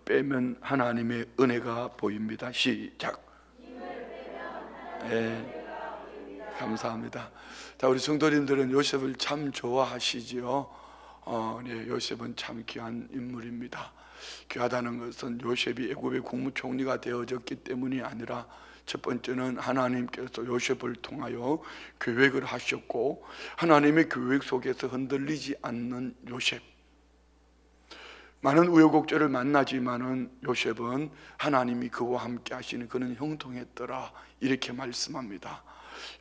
빼면 하나님의 은혜가 보입니다. 시작. 감사합니다. 자, 우리 성도님들은 요셉을 참 좋아하시지요. 네, 요셉은 참 귀한 인물입니다. 귀하다는 것은 요셉이 애굽의 국무총리가 되어졌기 때문이 아니라, 첫 번째는 하나님께서 요셉을 통하여 계획을 하셨고, 하나님의 계획 속에서 흔들리지 않는 요셉. 많은 우여곡절을 만나지만은 요셉은 하나님이 그와 함께 하시는 그는 형통했더라, 이렇게 말씀합니다.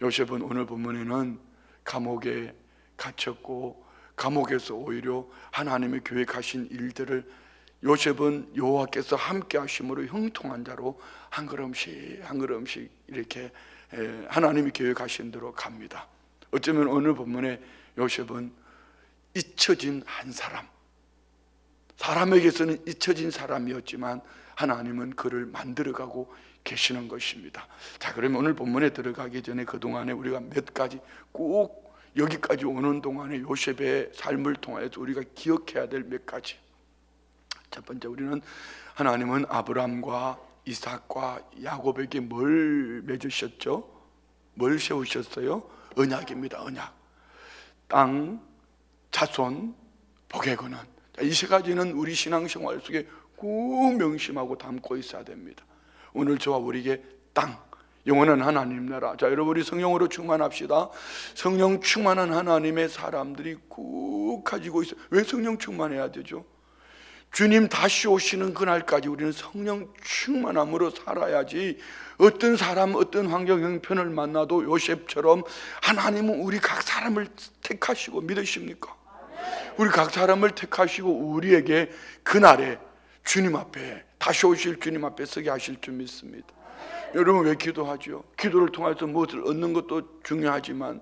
요셉은 오늘 본문에는 감옥에 갇혔고, 감옥에서 오히려 하나님의 계획하신 일들을 요셉은 여호와께서 함께 하심으로 형통한 자로 한 걸음씩 한 걸음씩 이렇게 하나님이 계획하신 대로 갑니다. 어쩌면 오늘 본문에 요셉은 잊혀진 한 사람, 사람에게서는 잊혀진 사람이었지만 하나님은 그를 만들어가고 계시는 것입니다. 자, 그러면 오늘 본문에 들어가기 전에 그동안에 우리가 몇 가지, 꼭 여기까지 오는 동안에 요셉의 삶을 통해서 우리가 기억해야 될 몇 가지. 첫 번째, 우리는 하나님은 아브라함과 이삭과 야곱에게 뭘 맺으셨죠? 뭘 세우셨어요? 언약입니다. 언약. 땅, 자손, 복의 근원. 이 세 가지는 우리 신앙생활 속에 꼭 명심하고 담고 있어야 됩니다. 오늘 저와 우리에게 땅, 영원한 하나님 나라. 자, 여러분, 우리 성령으로 충만합시다. 성령 충만한 하나님의 사람들이 꼭 가지고 있어요. 왜 성령 충만해야 되죠? 주님 다시 오시는 그날까지 우리는 성령 충만함으로 살아야지, 어떤 사람, 어떤 환경, 형편을 만나도 요셉처럼 하나님은 우리 각 사람을 택하시고, 믿으십니까? 우리 각 사람을 택하시고 우리에게 그날에 주님 앞에, 다시 오실 주님 앞에 서게 하실 줄 믿습니다. 여러분, 왜 기도하죠? 기도를 통해서 무엇을 얻는 것도 중요하지만,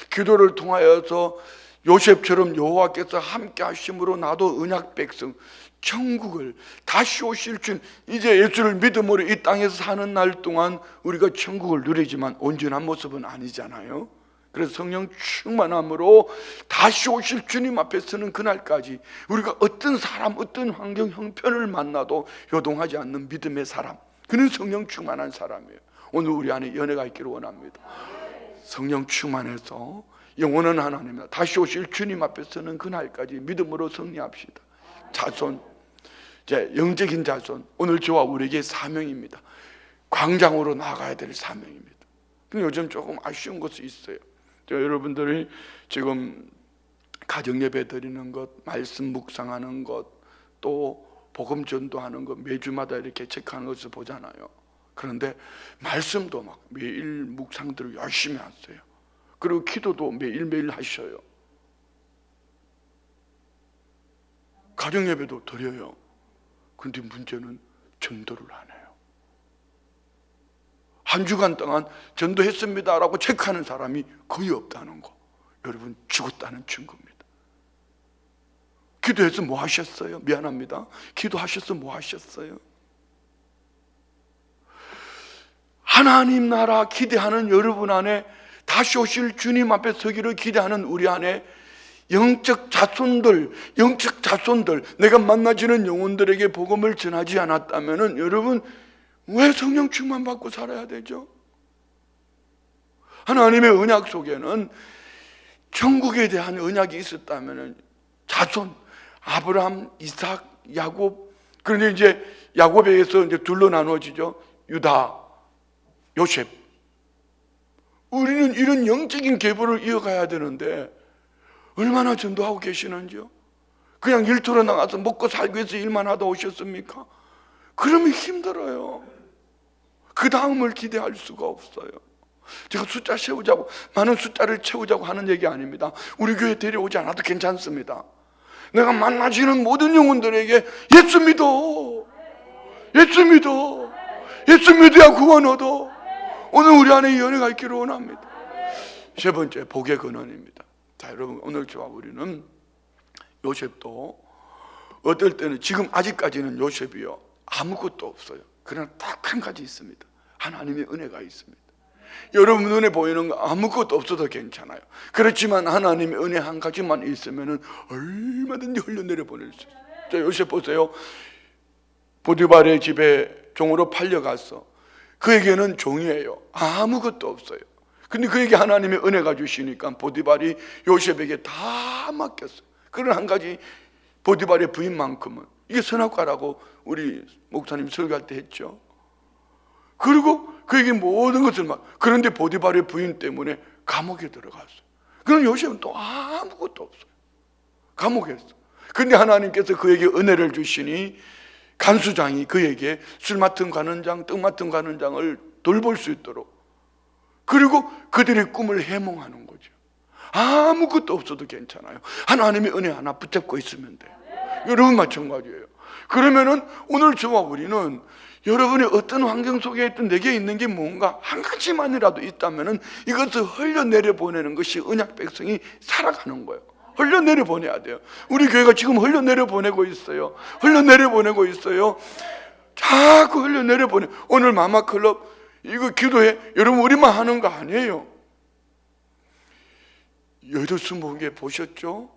기도를 통하여서 요셉처럼 여호와께서 함께 하심으로 나도 언약 백성, 천국을, 다시 오실 줄, 이제 예수를 믿음으로 이 땅에서 사는 날 동안 우리가 천국을 누리지만 온전한 모습은 아니잖아요. 그래서 성령 충만함으로 다시 오실 주님 앞에 서는 그날까지 우리가 어떤 사람, 어떤 환경, 형편을 만나도 요동하지 않는 믿음의 사람, 그는 성령 충만한 사람이에요. 오늘 우리 안에 연애가 있기를 원합니다. 성령 충만해서 영원한 하나님, 다시 오실 주님 앞에 서는 그날까지 믿음으로 승리합시다. 자손, 영적인 자손, 오늘 저와 우리에게 사명입니다. 광장으로 나가야 될 사명입니다. 근데 요즘 조금 아쉬운 것이 있어요. 여러분들이 지금 가정예배 드리는 것, 말씀 묵상하는 것, 또 복음 전도하는 것 매주마다 이렇게 체크하는 것을 보잖아요. 그런데 말씀도 막 매일 묵상들을 열심히 하세요. 그리고 기도도 매일매일 하셔요. 가정예배도 드려요. 그런데 문제는 전도를 안 해요. 한 주간 동안 전도했습니다라고 체크하는 사람이 거의 없다는 거, 여러분, 죽었다는 증거입니다. 기도해서 뭐 하셨어요? 미안합니다. 기도하셔서 뭐 하셨어요? 하나님 나라 기대하는 여러분 안에, 다시 오실 주님 앞에 서기를 기대하는 우리 안에 영적 자손들, 내가 만나지는 영혼들에게 복음을 전하지 않았다면 여러분, 왜 성령 충만 받고 살아야 되죠? 하나님의 언약 속에는 천국에 대한 언약이 있었다면 자손, 아브라함, 이삭, 야곱. 그런데 이제 야곱에게서 이제 둘로 나누어지죠. 유다, 요셉. 우리는 이런 영적인 계보를 이어가야 되는데 얼마나 전도하고 계시는지요? 그냥 일터로 나가서 먹고 살기 위해서 일만 하다 오셨습니까? 그러면 힘들어요. 그 다음을 기대할 수가 없어요. 제가 숫자 채우자고, 많은 숫자를 채우자고 하는 얘기 아닙니다. 우리 교회 데려오지 않아도 괜찮습니다. 내가 만나지는 모든 영혼들에게 예수 믿어, 예수 믿어, 예수 믿어야 구원 얻어. 오늘 우리 안에 연애가 있기를 원합니다. 세 번째, 복의 근원입니다. 자, 여러분, 오늘 저와 우리는 요셉도 어떨 때는, 지금 아직까지는 요셉이요, 아무것도 없어요. 그러나 딱 한 가지 있습니다. 하나님의 은혜가 있습니다. 여러분 눈에 보이는 거 아무것도 없어도 괜찮아요. 그렇지만 하나님의 은혜 한 가지만 있으면 얼마든지 흘려내려 보낼 수 있어요. 자, 요셉 보세요. 보디발의 집에 종으로 팔려가서 그에게는 종이에요. 아무것도 없어요. 근데 그에게 하나님의 은혜가 주시니까 보디발이 요셉에게 다 맡겼어요. 그런 한 가지 보디발의 부인만큼은 이게 선악과라고 우리 목사님 설교할 때 했죠. 그리고 그에게 모든 것을 그런데 보디발의 부인 때문에 감옥에 들어갔어요. 그럼 요셉은 또 아무것도 없어요. 감옥에 있어. 근데 하나님께서 그에게 은혜를 주시니 간수장이 그에게 술 맡은 관원장, 떡 맡은 관원장을 돌볼 수 있도록, 그리고 그들의 꿈을 해몽하는 거죠. 아무것도 없어도 괜찮아요. 하나님의 은혜 하나 붙잡고 있으면 돼요. 여러분 마찬가지예요. 그러면은 오늘 저와 우리는 여러분이 어떤 환경 속에 있든 내게 있는 게 뭔가 한 가지만이라도 있다면은 이것을 흘려내려 보내는 것이 언약 백성이 살아가는 거예요. 흘려내려 보내야 돼요. 우리 교회가 지금 흘려내려 보내고 있어요. 흘려내려 보내고 있어요. 자꾸 흘려내려 보내. 오늘 마마클럽 이거 기도해. 여러분 우리만 하는 거 아니에요. 여의도 순복음교회 보셨죠?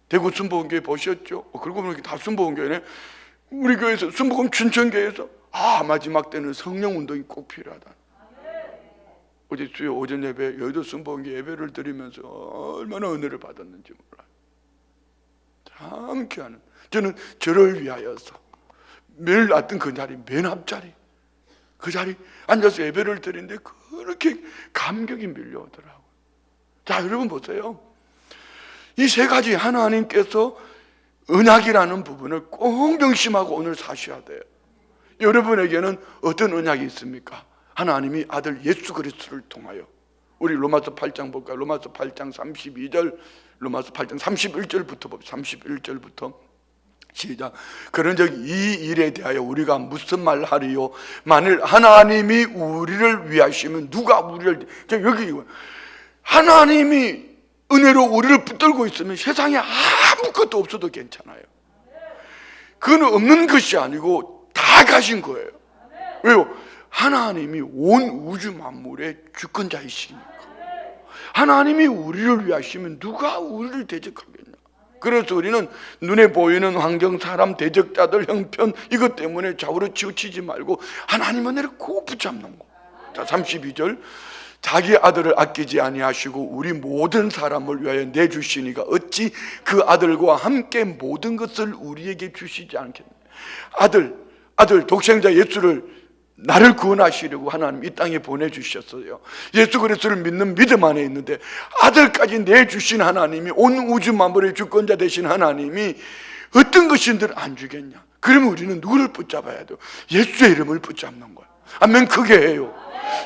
대구 순복음교회 보셨죠? 그러고 보니까 다 순복음교회네. 우리 교회에서 순복음 춘천교회에서 마지막 때는 성령 운동이 꼭 필요하다. 어제 주요 오전 예배 여의도 순복음교회 예배를 드리면서 얼마나 은혜를 받았는지 몰라요. 참 귀한. 저는 저를 위하여서 매일 놨던 그 자리, 맨 앞자리, 그 자리 앉아서 예배를 드리는데 그렇게 감격이 밀려오더라고요. 자, 여러분 보세요. 이 세 가지 하나님께서 언약이라는 부분을 꼭 명심하고 오늘 사셔야 돼요. 여러분에게는 어떤 언약이 있습니까? 하나님이 아들 예수 그리스도를 통하여, 우리 로마서 8장 볼까요? 로마서 8장 32절, 로마서 8장 31절부터 봅시다. 31절부터 시작. 그런즉 이 일에 대하여 우리가 무슨 말 하리요? 만일 하나님이 우리를 위하시면 누가 우리를, 여기 하나님이 은혜로 우리를 붙들고 있으면 세상에 아무것도 없어도 괜찮아요. 그건 없는 것이 아니고 다 가신 거예요. 왜요? 하나님이 온 우주 만물의 주권자이시니까. 하나님이 우리를 위하시면 누가 우리를 대적하겠냐. 그래서 우리는 눈에 보이는 환경, 사람, 대적자들, 형편 이것 때문에 좌우로 치우치지 말고 하나님 은혜를 꼭 붙잡는 거. 자, 32절. 자기 아들을 아끼지 아니하시고 우리 모든 사람을 위하여 내주시니가 어찌 그 아들과 함께 모든 것을 우리에게 주시지 않겠냐. 아들 독생자 예수를 나를 구원하시려고 하나님 이 땅에 보내주셨어요. 예수 그리스도를 믿는 믿음 안에 있는데 아들까지 내주신 하나님이, 온 우주 만물의 주권자 되신 하나님이 어떤 것인들 안 주겠냐. 그러면 우리는 누구를 붙잡아야 돼요? 예수의 이름을 붙잡는 거예요. 아멘. 크게 해요.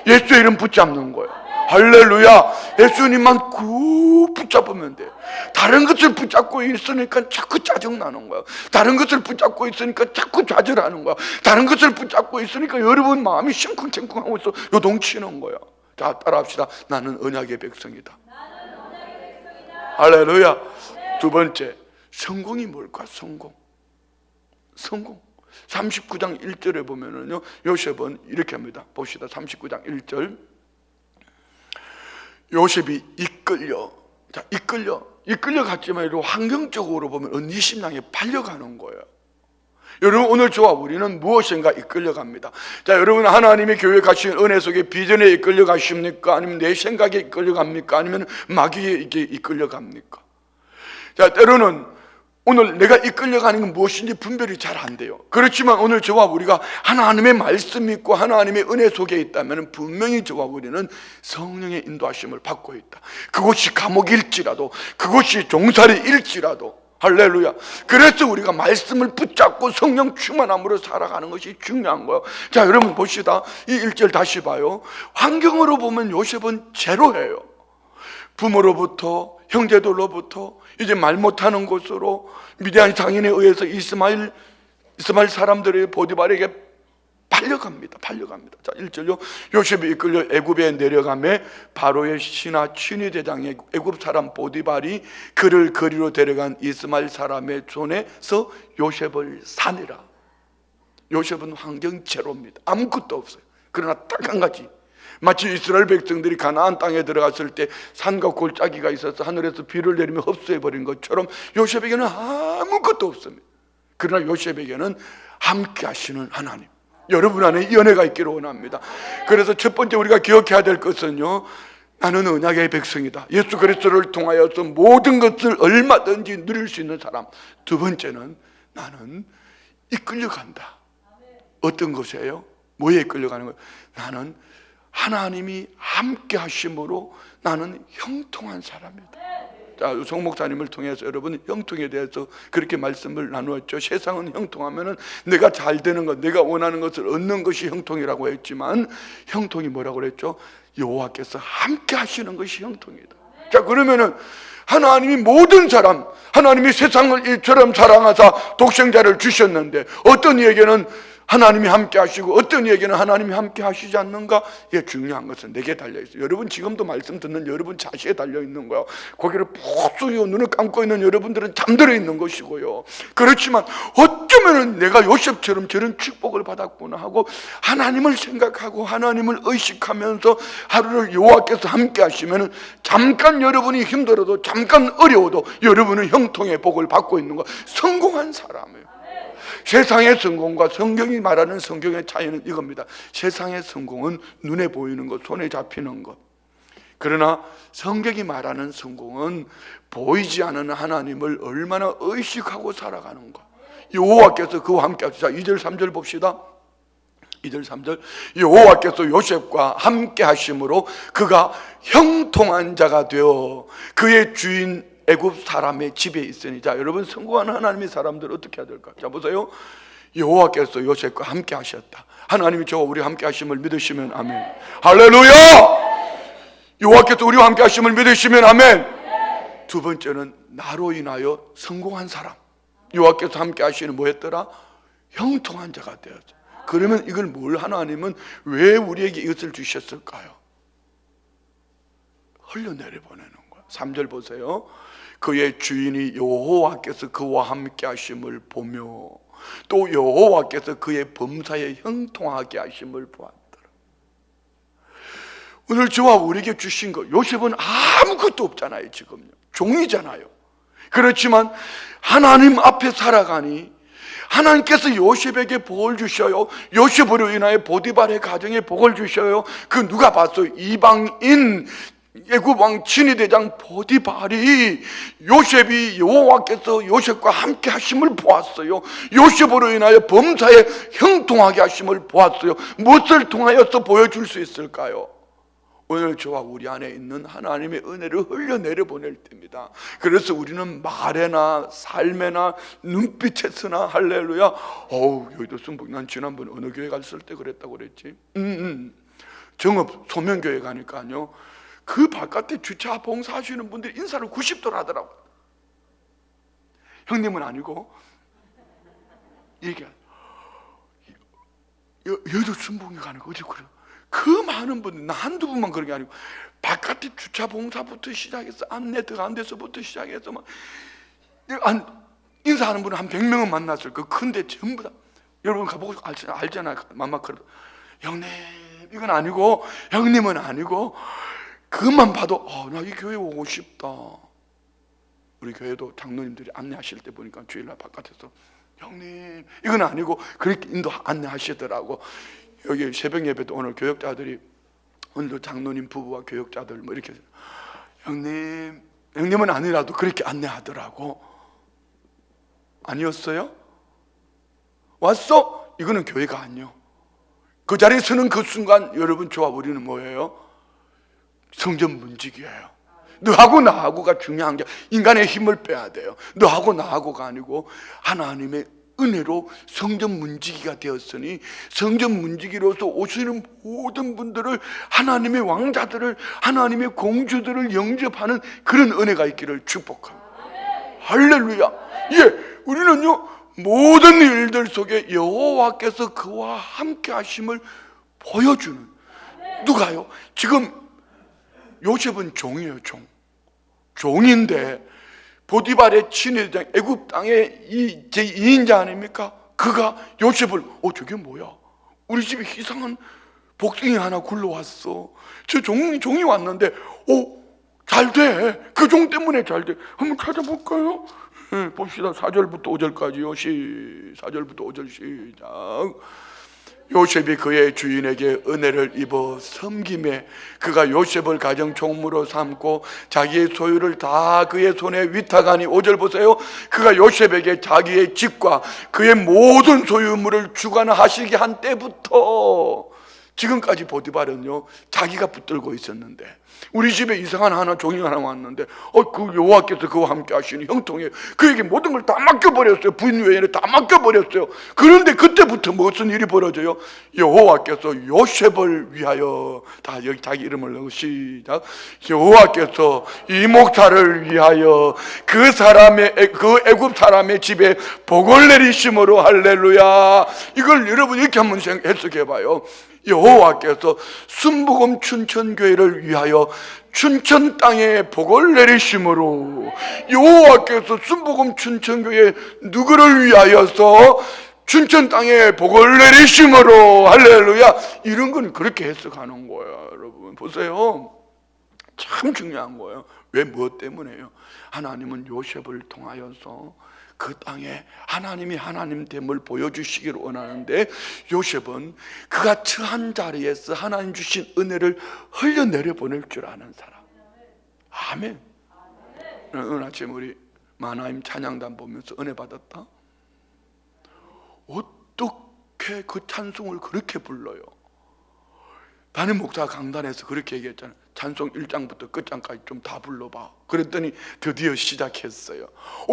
예수의 이름 붙잡는 거예요. 할렐루야. 예수님만 꾹 붙잡으면 돼요. 다른 것을 붙잡고 있으니까 자꾸 짜증나는 거예요. 다른 것을 붙잡고 있으니까 자꾸 좌절하는 거예요. 다른 것을 붙잡고 있으니까 여러분 마음이 심쿵심쿵하고 있어 요동치는 거예요. 자, 따라합시다. 나는 언약의 백성이다. 할렐루야. 두 번째, 성공이 뭘까? 성공. 39장 1절에 보면은요, 요셉은 이렇게 합니다. 봅시다. 39장 1절. 요셉이 이끌려갔지만 환경적으로 보면 언니심양에 팔려가는 거예요. 여러분 오늘 저와 우리는 무엇인가 이끌려갑니다. 자, 여러분 하나님의 교회 가신 은혜 속에 비전에 이끌려가십니까? 아니면 내 생각에 이끌려갑니까? 아니면 마귀에 이끌려갑니까? 자, 때로는 오늘 내가 이끌려가는 건 무엇인지 분별이 잘 안 돼요. 그렇지만 오늘 저와 우리가 하나님의 말씀 있고 하나님의 은혜 속에 있다면 분명히 저와 우리는 성령의 인도하심을 받고 있다. 그것이 감옥일지라도, 그것이 종살이일지라도. 할렐루야. 그래서 우리가 말씀을 붙잡고 성령 충만함으로 살아가는 것이 중요한 거예요. 자, 여러분 봅시다. 이 1절 다시 봐요. 환경으로 보면 요셉은 제로예요. 부모로부터, 형제들로부터 이제 말 못하는 곳으로 미디안 장인에 의해서 이스마엘 사람들의 보디발에게 팔려갑니다. 자, 1절요. 요셉이 이끌려 애굽에 내려가매 바로의 신하 친위대장의 애굽 사람 보디발이 그를 거리로 데려간 이스마엘 사람의 손에서 요셉을 사내라. 요셉은 환경 제로입니다. 아무것도 없어요. 그러나 딱 한 가지, 마치 이스라엘 백성들이 가나안 땅에 들어갔을 때 산과 골짜기가 있어서 하늘에서 비를 내리며 흡수해버린 것처럼 요셉에게는 아무것도 없습니다. 그러나 요셉에게는 함께 하시는 하나님, 여러분 안에 연애가 있기를 원합니다. 그래서 첫 번째 우리가 기억해야 될 것은요, 나는 언약의 백성이다. 예수 그리스도를 통하여서 모든 것을 얼마든지 누릴 수 있는 사람. 두 번째는 나는 이끌려간다. 어떤 것이에요? 뭐에 이끌려가는 거예요? 나는 하나님이 함께 하심으로 나는 형통한 사람이다. 자, 송 목사님을 통해서 여러분 형통에 대해서 그렇게 말씀을 나누었죠. 세상은 형통하면은 내가 잘 되는 것, 내가 원하는 것을 얻는 것이 형통이라고 했지만, 형통이 뭐라고 그랬죠? 여호와께서 함께 하시는 것이 형통이다. 자, 그러면은 하나님이 모든 사람, 하나님이 세상을 이처럼 사랑하사 독생자를 주셨는데, 어떤 이에게는 하나님이 함께 하시고 어떤 이에게는 하나님이 함께 하시지 않는가? 이게 중요한 것은 내게 달려있어요. 여러분 지금도 말씀 듣는 여러분 자신에 달려있는 거예요. 고개를 푹 숙이고 눈을 감고 있는 여러분들은 잠들어 있는 것이고요. 그렇지만 어쩌면 내가 요셉처럼 저런 축복을 받았구나 하고 하나님을 생각하고 하나님을 의식하면서 하루를 여호와께서 함께 하시면 잠깐 여러분이 힘들어도 잠깐 어려워도 여러분은 형통의 복을 받고 있는 거, 성공한 사람이에요. 세상의 성공과 성경이 말하는 성경의 차이는 이겁니다. 세상의 성공은 눈에 보이는 것, 손에 잡히는 것. 그러나 성경이 말하는 성공은 보이지 않는 하나님을 얼마나 의식하고 살아가는 것. 여호와께서 그와 함께 하시자. 2절 3절 봅시다. 2절 3절 여호와께서 요셉과 함께 하심으로 그가 형통한 자가 되어 그의 주인 애굽 사람의 집에 있으니. 자, 여러분 성공하는 하나님의 사람들 어떻게 해야 될까? 자, 보세요. 여호와께서 요셉과 함께 하셨다. 하나님이 저와 우리 함께 하심을 믿으시면 아멘. 할렐루야. 여호와께서 우리와 함께 하심을 믿으시면 아멘. 두 번째는 나로 인하여 성공한 사람. 여호와께서 함께 하시는 뭐 했더라? 형통한 자가 되었죠. 그러면 이걸 뭘 하나님은 왜 우리에게 이것을 주셨을까요? 흘려내려 보내는 거야. 3절 보세요. 그의 주인이 여호와께서 그와 함께 하심을 보며 또 여호와께서 그의 범사에 형통하게 하심을 보았더라. 오늘 저와 우리에게 주신 것, 요셉은 아무것도 없잖아요. 지금요, 종이잖아요. 그렇지만 하나님 앞에 살아가니 하나님께서 요셉에게 복을 주셔요. 요셉으로 인하여 보디발의 가정에 복을 주셔요. 그 누가 봤어요? 이방인 애굽 왕 친위대장 보디발이 요셉이 여호와께서 요셉과 함께 하심을 보았어요. 요셉으로 인하여 범사에 형통하게 하심을 보았어요. 무엇을 통하여서 보여줄 수 있을까요? 오늘 저와 우리 안에 있는 하나님의 은혜를 흘려내려 보낼 때입니다. 그래서 우리는 말에나 삶에나 눈빛에서나 할렐루야. 여기도 순복. 난 지난번 어느 교회 갔을 때 그랬다고 그랬지? 정읍 소명교회 가니까요, 그 바깥에 주차 봉사하시는 분들이 인사를 90도로 하더라고. 형님은 아니고 얘기해. 여도 순복이 가는 거 어디 그래? 그 많은 분들, 나 한두 분만 그런 게 아니고 바깥에 주차 봉사부터 시작해서 안내 들어간 데서부터 시작해서 막 인사하는 분은 한 100명은 만났을 거. 근데 전부 다 여러분 가보고 알잖아요. 맘마크로 형님 이건 아니고, 형님은 아니고, 그것만 봐도 나 이 교회 오고 싶다. 우리 교회도 장로님들이 안내하실 때 보니까 주일날 바깥에서 형님 이건 아니고 그렇게 인도 안내하시더라고. 여기 새벽 예배도 오늘 교역자들이, 오늘도 장로님 부부와 교역자들 뭐 이렇게 형님은 아니라도 그렇게 안내하더라고. 아니었어요? 왔어? 이거는 교회가 아니요. 그 자리에 서는 그 순간 여러분 저와 우리는 뭐예요? 성전 문지기예요. 너하고 나하고가 중요한 게, 인간의 힘을 빼야 돼요. 너하고 나하고가 아니고 하나님의 은혜로 성전 문지기가 되었으니, 성전 문지기로서 오시는 모든 분들을, 하나님의 왕자들을, 하나님의 공주들을 영접하는 그런 은혜가 있기를 축복합니다. 할렐루야. 예, 우리는요 모든 일들 속에 여호와께서 그와 함께 하심을 보여주는. 누가요? 지금 요셉은 종이에요. 종인데 보디발의 친위대장, 애굽 땅의 제2인자 아닙니까? 그가 요셉을 저게 뭐야? 우리 집에 이상한 복숭이 하나 굴러왔어. 저 종이 왔는데 잘 돼. 그 종 때문에 잘 돼. 한번 찾아볼까요? 봅시다. 4절부터 5절까지요. 4절부터 5절 시작. 요셉이 그의 주인에게 은혜를 입어 섬김에 그가 요셉을 가정 총무로 삼고 자기의 소유를 다 그의 손에 위탁하니 5절 보세요. 그가 요셉에게 자기의 집과 그의 모든 소유물을 주관하시게 한 때부터 지금까지 보디발은요 자기가 붙들고 있었는데, 우리 집에 이상한 하나 종이 하나 왔는데 그 여호와께서 그와 함께 하시니 형통이에요. 그에게 모든 걸 다 맡겨버렸어요. 부인 외에는 다 맡겨버렸어요. 그런데 그때부터 무슨 일이 벌어져요? 여호와께서 요셉을 위하여, 다 여기 자기 이름을 넣고 시작. 여호와께서 이 목사를 위하여 그 애굽 사람의 집에 복을 내리심으로 할렐루야. 이걸 여러분 이렇게 한번 해석해봐요. 여호와께서 순복음 춘천교회를 위하여 춘천 땅에 복을 내리심으로, 여호와께서 순복음 춘천교회 누구를 위하여서 춘천 땅에 복을 내리심으로 할렐루야. 이런 건 그렇게 해석하는 거예요. 여러분 보세요, 참 중요한 거예요. 왜? 무엇 때문에요? 하나님은 요셉을 통하여서 그 땅에 하나님이 하나님됨을 보여주시기를 원하는데, 요셉은 그가 처한 자리에서 하나님 주신 은혜를 흘려내려 보낼 줄 아는 사람. 아멘. 오늘 아침 우리 마나임 찬양단 보면서 은혜 받았다. 어떻게 그 찬송을 그렇게 불러요? 담임 목사 강단에서 그렇게 얘기했잖아요. 찬송 1장부터 끝장까지 좀 다 불러봐. 그랬더니 드디어 시작했어요.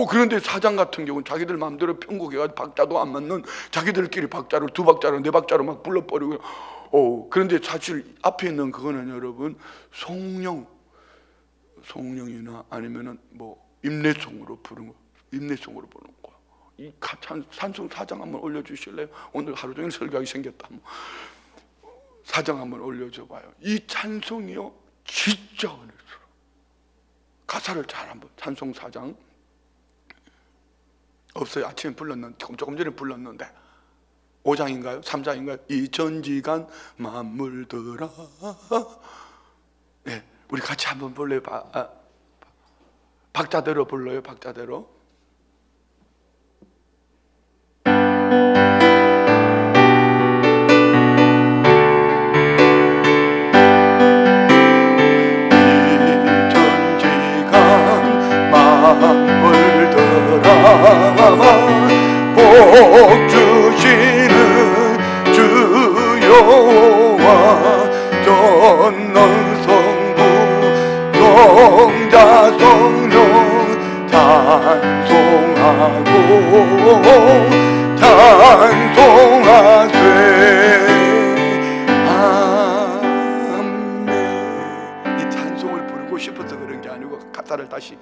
그런데 4장 같은 경우는 자기들 마음대로 편곡해가지고 박자도 안 맞는, 자기들끼리 박자를 2박자로 4박자로 막 불러버리고. 그런데 사실 앞에 있는 그거는 여러분 송령이나 아니면은 뭐 임내송으로 부르는 거, 임내송으로 부르는 거야. 이 찬송 4장 한번 올려주실래요? 오늘 하루 종일 설교하기 생겼다. 4장 한번 올려줘 봐요. 이 찬송이요 진짜 은혜스러워. 가사를 잘 한번, 찬송 4장 없어요. 아침에 불렀는데, 조금 전에 불렀는데 5장인가요? 3장인가요? 이 전지간 만물들아. 네, 우리 같이 한번 불러요. 박자대로 불러요. 박자대로. 복 주시는 주 여호와 전능 성부 성자 성령 찬송하고 찬송하세. 아멘. 이 찬송을 부르고 싶어서 그런 게 아니고 가사를 다시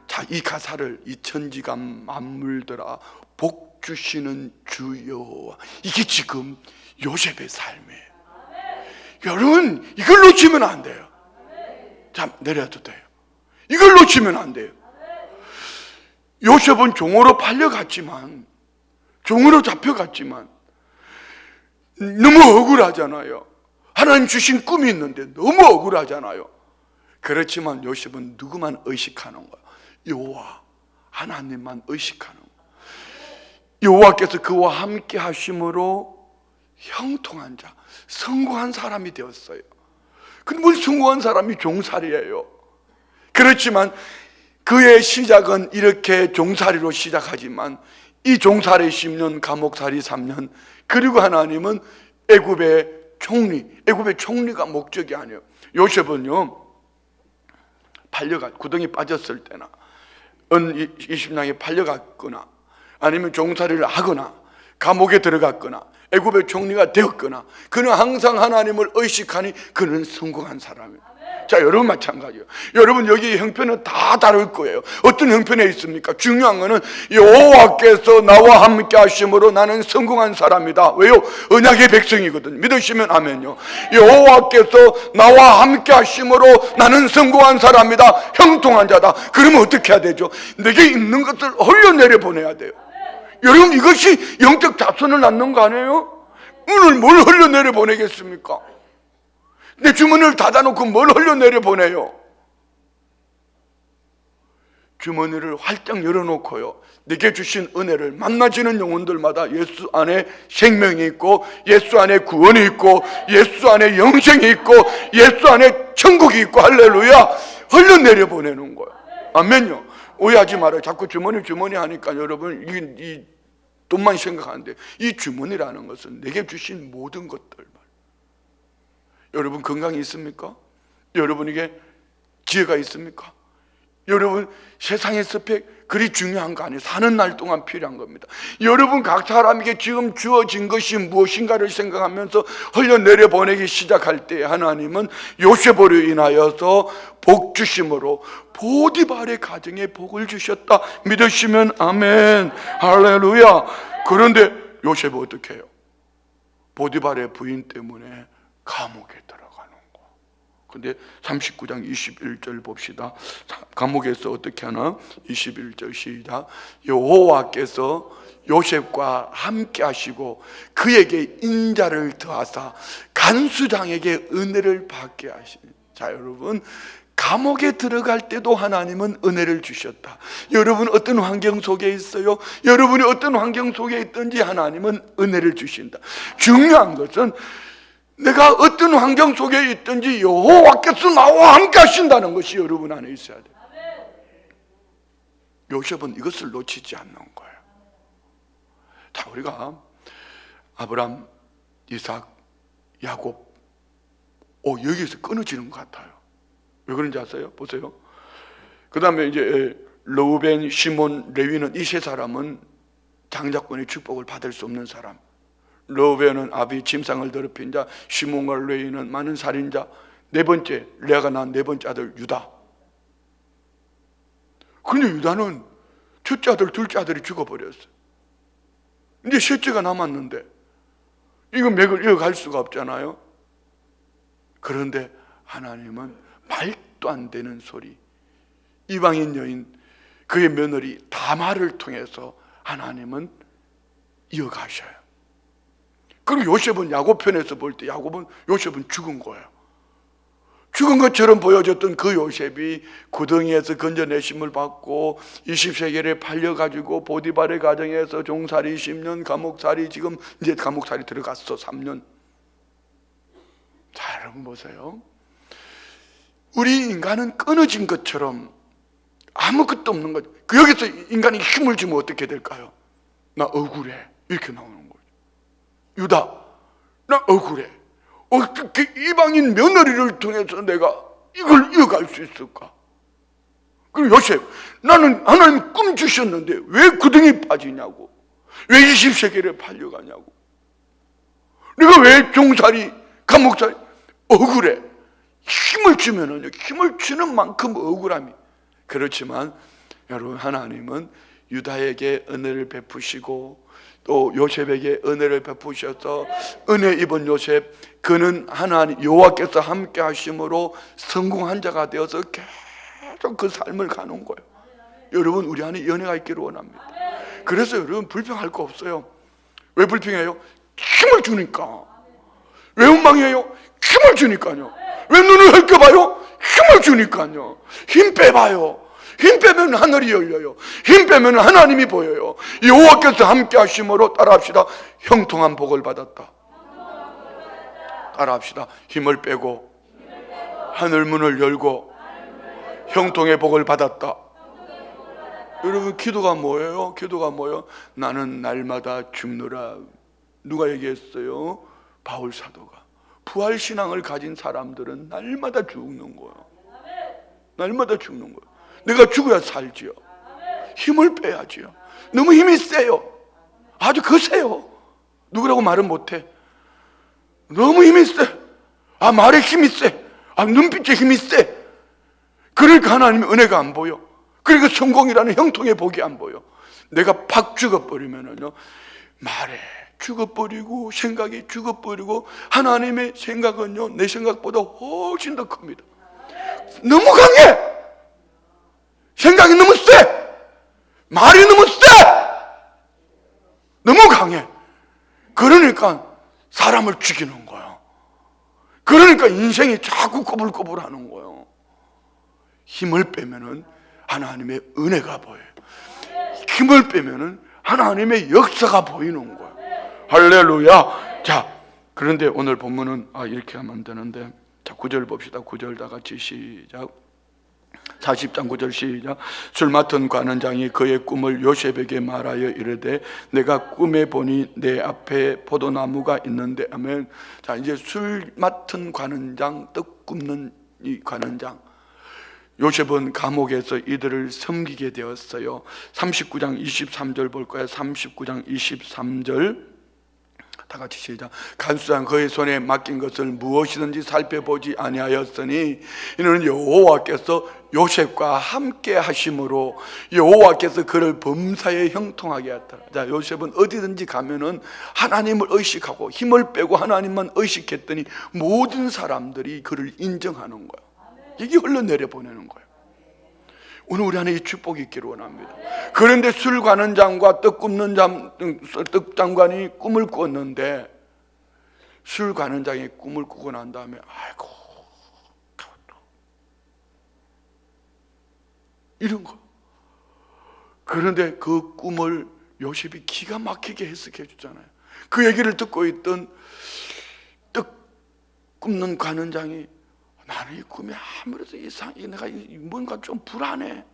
자, 이 가사를 이 천지간 만물들아 복 주시는 주 여호와, 이게 지금 요셉의 삶이에요. 여러분 이걸 놓치면 안 돼요. 자, 내려도 돼요. 이걸 놓치면 안 돼요. 요셉은 종으로 팔려갔지만, 종으로 잡혀갔지만 너무 억울하잖아요. 하나님 주신 꿈이 있는데 너무 억울하잖아요. 그렇지만 요셉은 누구만 의식하는 거야? 여호와 하나님만 의식하는 거야. 여호와께서 그와 함께 하심으로 형통한 자, 성공한 사람이 되었어요. 근데 뭘 성공한 사람이 종살이에요. 그렇지만 그의 시작은 이렇게 종살이로 시작하지만 이 종살이 10년, 감옥살이 3년, 그리고 하나님은 애굽의 총리가 목적이 아니에요. 요셉은요 구덩이 빠졌을 때나 은 20냥에 팔려갔거나 아니면 종살이를 하거나 감옥에 들어갔거나 애굽의 총리가 되었거나, 그는 항상 하나님을 의식하니 그는 성공한 사람이에요. 자, 여러분 마찬가지예요. 여러분 여기 형편은 다 다를 거예요. 어떤 형편에 있습니까? 중요한 거는 여호와께서 나와 함께 하심으로 나는 성공한 사람이다. 왜요? 언약의 백성이거든. 믿으시면 아멘요. 여호와께서 나와 함께 하심으로 나는 성공한 사람이다. 형통한 자다. 그러면 어떻게 해야 되죠? 내게 있는 것을 흘려내려 보내야 돼요. 여러분 이것이 영적 자손을 낳는 거 아니에요? 오늘 뭘 흘려내려 보내겠습니까? 내 주머니를 닫아놓고 뭘 흘려내려 보내요? 주머니를 활짝 열어놓고요, 내게 주신 은혜를 만나지는 영혼들마다 예수 안에 생명이 있고, 예수 안에 구원이 있고, 예수 안에 영생이 있고, 예수 안에 천국이 있고, 할렐루야, 흘러내려 보내는 거예요. 아멘요. 오해하지 말아요. 자꾸 주머니 하니까 여러분 이 돈만 생각하는데, 이 주머니라는 것은 내게 주신 모든 것들. 여러분 건강이 있습니까? 여러분에게 지혜가 있습니까? 여러분 세상의 스펙 그리 중요한 거 아니에요. 사는 날 동안 필요한 겁니다. 여러분 각 사람에게 지금 주어진 것이 무엇인가를 생각하면서 흘려내려 보내기 시작할 때, 하나님은 요셉으로 인하여서 복 주심으로 보디발의 가정에 복을 주셨다 믿으시면 아멘, 할렐루야. 그런데 요셉은 어떻게 해요? 보디발의 부인 때문에 감옥에 들어가는 거. 근데 39장 21절 봅시다. 감옥에서 어떻게 하나? 21절 시작. 여호와께서 요셉과 함께 하시고 그에게 인자를 더하사 간수장에게 은혜를 받게 하시니. 자, 여러분, 감옥에 들어갈 때도 하나님은 은혜를 주셨다. 여러분 어떤 환경 속에 있어요? 여러분이 어떤 환경 속에 있든지 하나님은 은혜를 주신다. 중요한 것은 내가 어떤 환경 속에 있든지 여호와께서 나와 함께 하신다는 것이 여러분 안에 있어야 돼요. 요셉은 이것을 놓치지 않는 거예요. 자, 우리가 아브람, 이삭, 야곱, 여기서 끊어지는 것 같아요. 왜 그런지 아세요? 보세요. 그 다음에 이제 르우벤, 시몬, 레위는, 이 세 사람은 장자권의 축복을 받을 수 없는 사람. 르우벤은 아비 짐승을 더럽힌 자, 시몬과 레위는 많은 살인자, 네 번째 레아가 낳은 네 번째 아들 유다. 그런데 유다는 첫째 아들, 둘째 아들이 죽어버렸어요. 이제 셋째가 남았는데 이거 맥을 이어갈 수가 없잖아요. 그런데 하나님은 말도 안 되는 소리, 이방인 여인 그의 며느리 다말을 통해서 하나님은 이어가셔요. 그리고 요셉은 야곱 편에서 볼 때 요셉은 죽은 거예요. 죽은 것처럼 보여졌던 그 요셉이 구덩이에서 건져내심을 받고 20세겔에 팔려가지고 보디발의 가정에서 종살이 10년, 감옥살이, 지금 이제 감옥살이 들어갔어 3년. 자, 여러분 보세요. 우리 인간은 끊어진 것처럼 아무것도 없는 거죠. 여기서 인간이 힘을 주면 어떻게 될까요? 나 억울해, 이렇게 나오는 거죠. 유다, 나 억울해. 어떻게 이방인 며느리를 통해서 내가 이걸 이어갈 수 있을까? 그리고 요셉, 나는 하나님 꿈 주셨는데 왜 구덩이 빠지냐고, 왜 20세겔에 팔려가냐고, 내가 왜 종살이, 감옥살이, 억울해. 힘을 주면은요, 힘을 주는 만큼 억울함이. 그렇지만 여러분, 하나님은 유다에게 은혜를 베푸시고 또 요셉에게 은혜를 베푸셔서 은혜 입은 요셉, 그는 하나님 여호와께서 함께 하심으로 성공한 자가 되어서 계속 그 삶을 가는 거예요. 여러분, 우리 안에 연애가 있기를 원합니다. 그래서 여러분 불평할 거 없어요. 왜 불평해요? 힘을 주니까. 왜 원망해요? 힘을 주니까요. 왜 눈을 흘겨봐요? 힘을 주니까요. 힘 빼봐요. 힘 빼면 하늘이 열려요. 힘 빼면 하나님이 보여요. 여호와께서 함께 하심으로, 따라합시다, 형통한 복을 받았다. 따라합시다. 힘을 빼고 하늘 문을 열고 형통의 복을 받았다. 여러분, 기도가 뭐예요? 기도가 뭐예요? 나는 날마다 죽노라. 누가 얘기했어요? 바울 사도가. 부활신앙을 가진 사람들은 날마다 죽는 거예요. 날마다 죽는 거예요. 내가 죽어야 살지요. 힘을 빼야지요. 너무 힘이 세요. 아주 거세요. 누구라고 말은 못해. 너무 힘이 세. 말에 힘이 세. 눈빛에 힘이 세. 그러니까 하나님의 은혜가 안 보여. 그러니까 성공이라는 형통의 복이 안 보여. 내가 팍 죽어버리면은요, 말에 죽어버리고 생각이 죽어버리고, 하나님의 생각은요 내 생각보다 훨씬 더 큽니다. 너무 강해. 생각이 너무 세. 말이 너무 세. 너무 강해. 그러니까 사람을 죽이는 거예요. 그러니까 인생이 자꾸 꼬불꼬불하는 거예요. 힘을 빼면은 하나님의 은혜가 보여요. 힘을 빼면은 하나님의 역사가 보이는 거예요. 할렐루야. 자, 그런데 오늘 본문은 이렇게 하면 되는데, 자, 9절 봅시다. 9절 다 같이 시작. 40장 9절 시작. 술 맡은 관원장이 그의 꿈을 요셉에게 말하여 이르되 내가 꿈에 보니 내 앞에 포도나무가 있는데. 아멘. 자, 이제 술 맡은 관원장, 떡 굽는 이 관원장, 요셉은 감옥에서 이들을 섬기게 되었어요. 39장 23절 볼 거예요. 39장 23절 다 같이 시작. 간수장 그의 손에 맡긴 것을 무엇이든지 살펴보지 아니하였으니 이는 여호와께서 요셉과 함께 하심으로 여호와께서 그를 범사에 형통하게 하였더라. 자, 요셉은 어디든지 가면은 하나님을 의식하고 힘을 빼고 하나님만 의식했더니 모든 사람들이 그를 인정하는 거예요. 이게 흘러내려 보내는 거예요. 오늘 우리 안에 이 축복이 있기를 원합니다. 그런데 술 관원장과 떡 장관이 꿈을 꾸었는데, 술 관원장이 꿈을 꾸고 난 다음에 아이고 이런 거. 그런데 그 꿈을 요셉이 기가 막히게 해석해 주잖아요. 그 얘기를 듣고 있던 떡 굽는 관원장이 나는 이 꿈이 아무래도 이상해, 내가 뭔가 좀 불안해.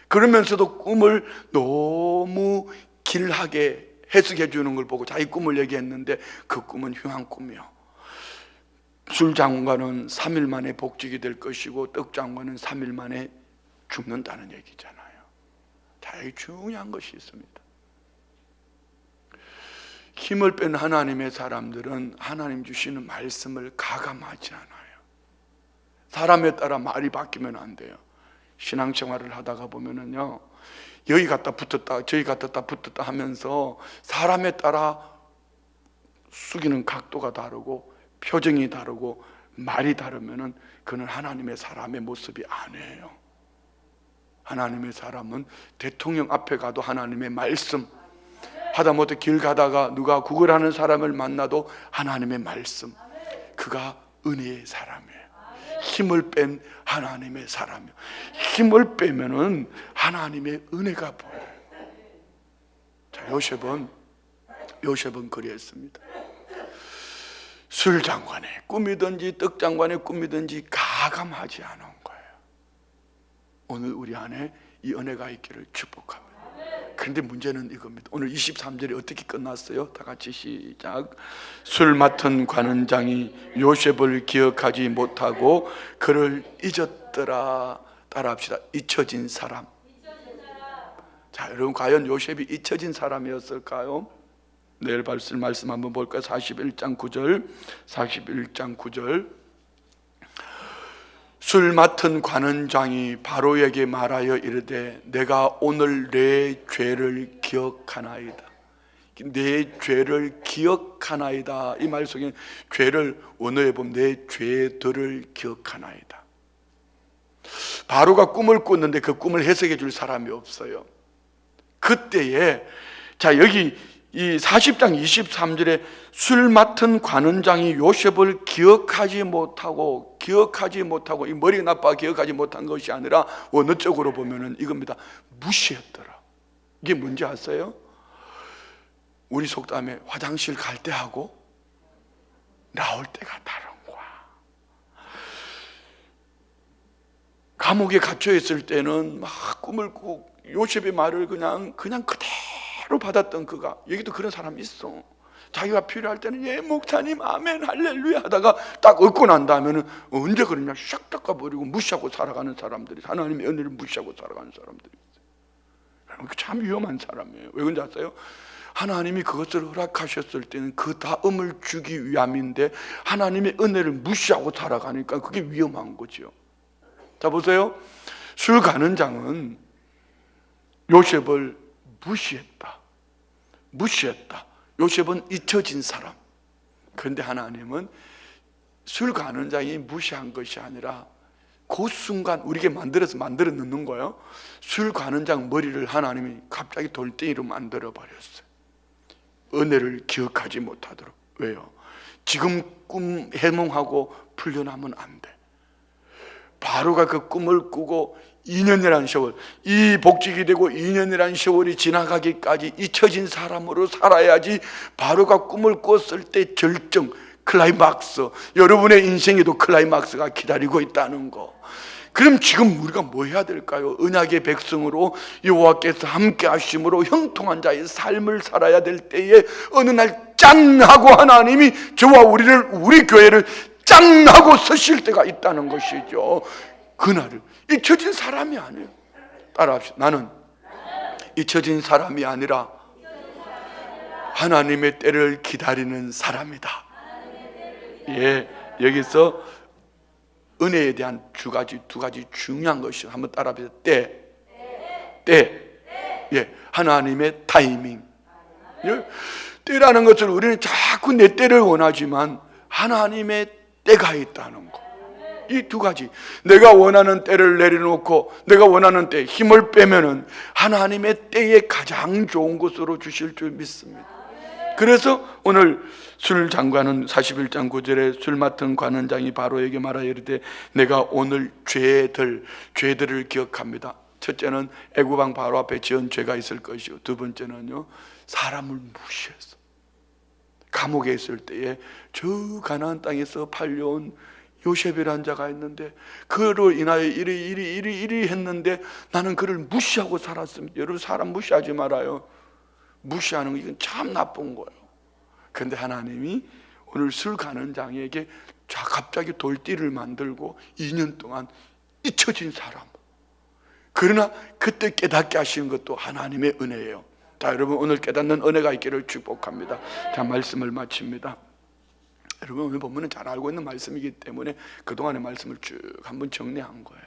그러면서도 꿈을 너무 길하게 해석해 주는 걸 보고 자기 꿈을 얘기했는데 그 꿈은 흉한 꿈이요. 술 장관은 3일 만에 복직이 될 것이고 떡 장관은 3일 만에 죽는다는 얘기잖아요. 자, 여기 중요한 것이 있습니다. 힘을 뺀 하나님의 사람들은 하나님 주시는 말씀을 가감하지 않아요. 사람에 따라 말이 바뀌면 안 돼요. 신앙생활을 하다가 보면은요, 여기 갖다 붙었다 저기 갖다 붙었다 하면서 사람에 따라 숙이는 각도가 다르고 표정이 다르고 말이 다르면은 그는 하나님의 사람의 모습이 아니에요. 하나님의 사람은 대통령 앞에 가도 하나님의 말씀, 하다못해 길 가다가 누가 구걸하는 사람을 만나도 하나님의 말씀, 그가 은혜의 사람이에요. 힘을 뺀 하나님의 사람이요. 힘을 빼면은 하나님의 은혜가 보여요. 자, 요셉은 그랬습니다. 술 장관의 꿈이든지 떡 장관의 꿈이든지 가감하지 않은 거예요. 오늘 우리 안에 이 은혜가 있기를 축복합니다. 그런데 문제는 이겁니다. 오늘 23절이 어떻게 끝났어요? 다 같이 시작. 술 맡은 관원장이 요셉을 기억하지 못하고 그를 잊었더라. 따라합시다. 잊혀진 사람. 자, 여러분, 과연 요셉이 잊혀진 사람이었을까요? 내일 말씀 한번 볼까요? 41장 9절. 41장 9절. 술 맡은 관원장이 바로에게 말하여 이르되 내가 오늘 내 죄를 기억하나이다. 내 죄를 기억하나이다. 이 말 속에 죄를 원어에 보면 내 죄들을 기억하나이다. 바로가 꿈을 꿨는데 그 꿈을 해석해 줄 사람이 없어요. 그때에, 자, 여기 이 40장 23절에 술 맡은 관원장이 요셉을 기억하지 못하고 이 머리가 나빠 기억하지 못한 것이 아니라 원어적으로 보면은 이겁니다. 무시했더라. 이게 뭔지 아세요? 우리 속담에 화장실 갈 때 하고 나올 때가 다른 거야. 감옥에 갇혀 있을 때는 막 꿈을 꾸고 요셉의 말을 그냥 그대로 받았던 그가, 여기도 그런 사람이 있어. 자기가 필요할 때는 예 목사님 아멘 할렐루야 하다가 딱 얻고 난 다음에는 언제 그러냐 샥 닦아버리고 무시하고 살아가는 사람들이, 하나님의 은혜를 무시하고 살아가는 사람들이 있어요. 참 위험한 사람이에요. 왜 그런지 아세요? 하나님이 그것을 허락하셨을 때는 그 다음을 주기 위함인데 하나님의 은혜를 무시하고 살아가니까 그게 위험한 거죠. 자, 보세요. 술 가는 장은 요셉을 무시했다. 요셉은 잊혀진 사람. 그런데 하나님은 술 가는 장이 무시한 것이 아니라 그 순간 우리에게 만들어 넣는 거예요. 술 가는 장 머리를 하나님이 갑자기 돌덩이로 만들어 버렸어요. 은혜를 기억하지 못하도록. 왜요? 지금 꿈 해몽하고 풀려나면 안 돼. 바로가 그 꿈을 꾸고 2년이라는 세월, 이 복직이 되고 2년이라는 세월이 지나가기까지 잊혀진 사람으로 살아야지 바로가 꿈을 꿨을 때 절정, 클라이막스, 여러분의 인생에도 클라이막스가 기다리고 있다는 거. 그럼 지금 우리가 뭐 해야 될까요? 언약의 백성으로 여호와께서 함께 하심으로 형통한 자의 삶을 살아야 될 때에 어느 날 짠 하고 하나님이 저와 우리 교회를 짠 하고 서실 때가 있다는 것이죠. 그날을 잊혀진 사람이 아니에요. 따라합시다. 나는 잊혀진 사람이 아니라 하나님의 때를 기다리는 사람이다. 예, 여기서 은혜에 대한 두 가지 중요한 것이 한번 따라합시다. 때. 예, 하나님의 타이밍. 예, 때라는 것을 우리는 자꾸 내 때를 원하지만 하나님의 때가 있다는 거. 이 두 가지, 내가 원하는 때를 내려놓고 내가 원하는 때에 힘을 빼면은 하나님의 때에 가장 좋은 것으로 주실 줄 믿습니다. 그래서 오늘 술 장관은 41장 9절에 술 맡은 관원장이 바로에게 말하여 이르되 내가 오늘 죄들을 기억합니다. 첫째는 애굽왕 바로 앞에 지은 죄가 있을 것이고, 두 번째는요, 사람을 무시해서 감옥에 있을 때에 저 가나안 땅에서 팔려온 요셉이라는 자가 있는데 그로 인하여 이리 했는데 나는 그를 무시하고 살았습니다. 여러분, 사람 무시하지 말아요. 무시하는 거 이건 참 나쁜 거예요. 그런데 하나님이 오늘 술 가는 장에게 갑자기 돌띠를 만들고 2년 동안 잊혀진 사람, 그러나 그때 깨닫게 하시는 것도 하나님의 은혜예요. 자, 여러분, 오늘 깨닫는 은혜가 있기를 축복합니다. 자, 말씀을 마칩니다. 여러분, 오늘 본문은 잘 알고 있는 말씀이기 때문에 그동안의 말씀을 쭉 한번 정리한 거예요.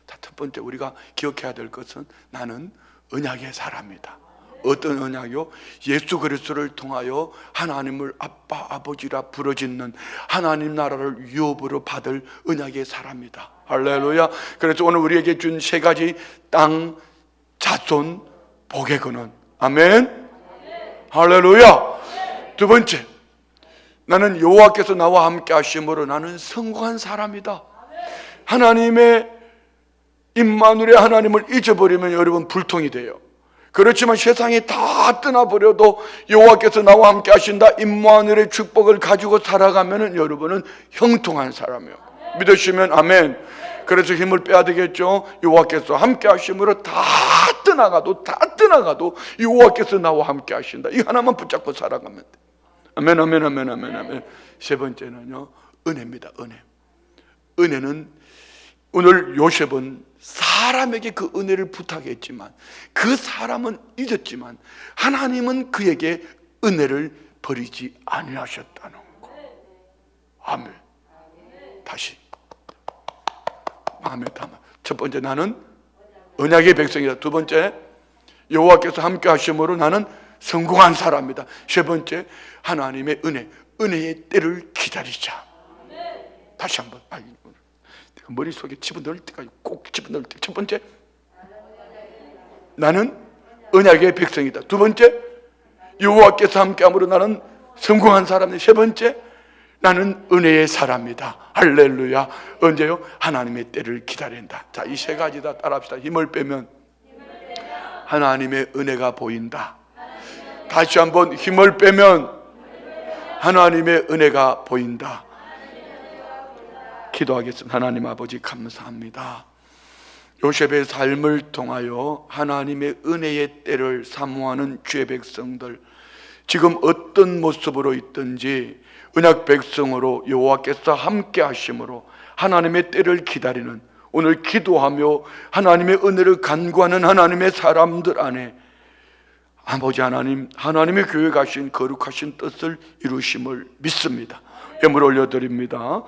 자, 첫 번째 우리가 기억해야 될 것은 나는 언약의 사람이다. 어떤 언약이요? 예수 그리스도를 통하여 하나님을 아빠 아버지라 부르짖는 하나님 나라를 유업으로 받을 언약의 사람이다. 할렐루야. 그래서 오늘 우리에게 준 세 가지 땅, 자손, 복의 근원. 아멘. 할렐루야. 두 번째, 나는 여호와께서 나와 함께 하심으로 나는 성공한 사람이다. 하나님의 임마누엘의 하나님을 잊어버리면 여러분 불통이 돼요. 그렇지만 세상이 다 떠나버려도 여호와께서 나와 함께 하신다, 임마누엘의 축복을 가지고 살아가면 여러분은 형통한 사람이에요. 믿으시면 아멘. 그래서 힘을 빼야 되겠죠. 여호와께서 함께 하심으로 다 떠나가도 여호와께서 나와 함께 하신다. 이 하나만 붙잡고 살아가면 돼. 아멘, 아멘, 아멘, 아멘, 아멘. 세 번째는요, 은혜입니다. 은혜는 오늘 요셉은 사람에게 그 은혜를 부탁했지만 그 사람은 잊었지만 하나님은 그에게 은혜를 버리지 아니하셨다는 거. 아멘. 다시 마음에 담아. 첫 번째, 나는 언약의 백성이다. 두 번째, 여호와께서 함께 하심으로 나는 성공한 사람이다. 세 번째, 하나님의 은혜의 때를 기다리자. 다시 한번, 머릿속에 집어넣을 때까지 꼭 집어넣을 때. 첫 번째, 나는 언약의 백성이다. 두 번째, 여호와께서 함께함으로 나는 성공한 사람이다. 세 번째, 나는 은혜의 사람이다. 할렐루야. 언제요? 하나님의 때를 기다린다. 자, 이 세 가지 다 따라합시다. 힘을 빼면 하나님의 은혜가 보인다. 다시 한번, 힘을 빼면 하나님의 은혜가 보인다. 기도하겠습니다. 하나님 아버지, 감사합니다. 요셉의 삶을 통하여 하나님의 은혜의 때를 사모하는 주의 백성들, 지금 어떤 모습으로 있든지 언약 백성으로 여호와께서 함께 하심으로 하나님의 때를 기다리는, 오늘 기도하며 하나님의 은혜를 간구하는 하나님의 사람들 안에 아버지 하나님, 하나님의 교회 가신 거룩하신 뜻을 이루심을 믿습니다. 예물 올려드립니다.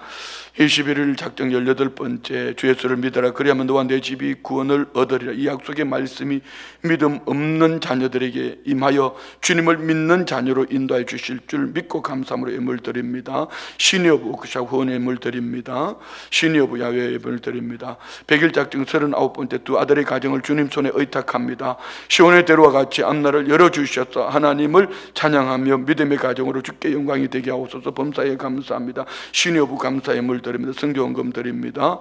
21일 작정 18번째, 주 예수를 믿어라 그리하면 너와 내 집이 구원을 얻으리라. 이 약속의 말씀이 믿음 없는 자녀들에게 임하여 주님을 믿는 자녀로 인도해 주실 줄 믿고 감사함으로 예물 드립니다. 신의 여부 오크샤 후원 예물 드립니다. 신의 여부 야외 예물 드립니다. 100일 작정 39번째, 두 아들의 가정을 주님 손에 의탁합니다. 시온의 대로와 같이 앞날을 열어주셔서 하나님을 찬양하며 믿음의 가정으로 주께 영광이 되게 하옵소서. 범사에 감사합니다. 신의 여부 감사 예물 드립니다. 성교원금 드립니다.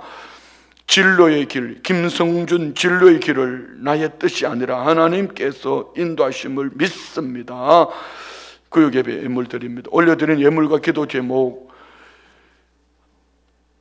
진로의 길, 김성준 진로의 길을 나의 뜻이 아니라 하나님께서 인도하심을 믿습니다. 구역예배 예물 드립니다. 올려드린 예물과 기도 제목,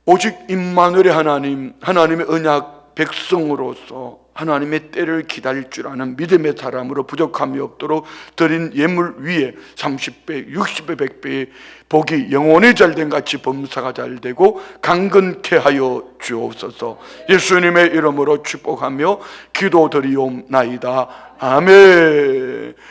오직 임마누엘의 하나님, 하나님의 언약 백성으로서 하나님의 때를 기다릴 줄 아는 믿음의 사람으로 부족함이 없도록 드린 예물 위에 30배, 60배, 100배의 복이 영원히 잘된 같이 범사가 잘되고 강건케 하여 주옵소서. 예수님의 이름으로 축복하며 기도드리옵나이다. 아멘.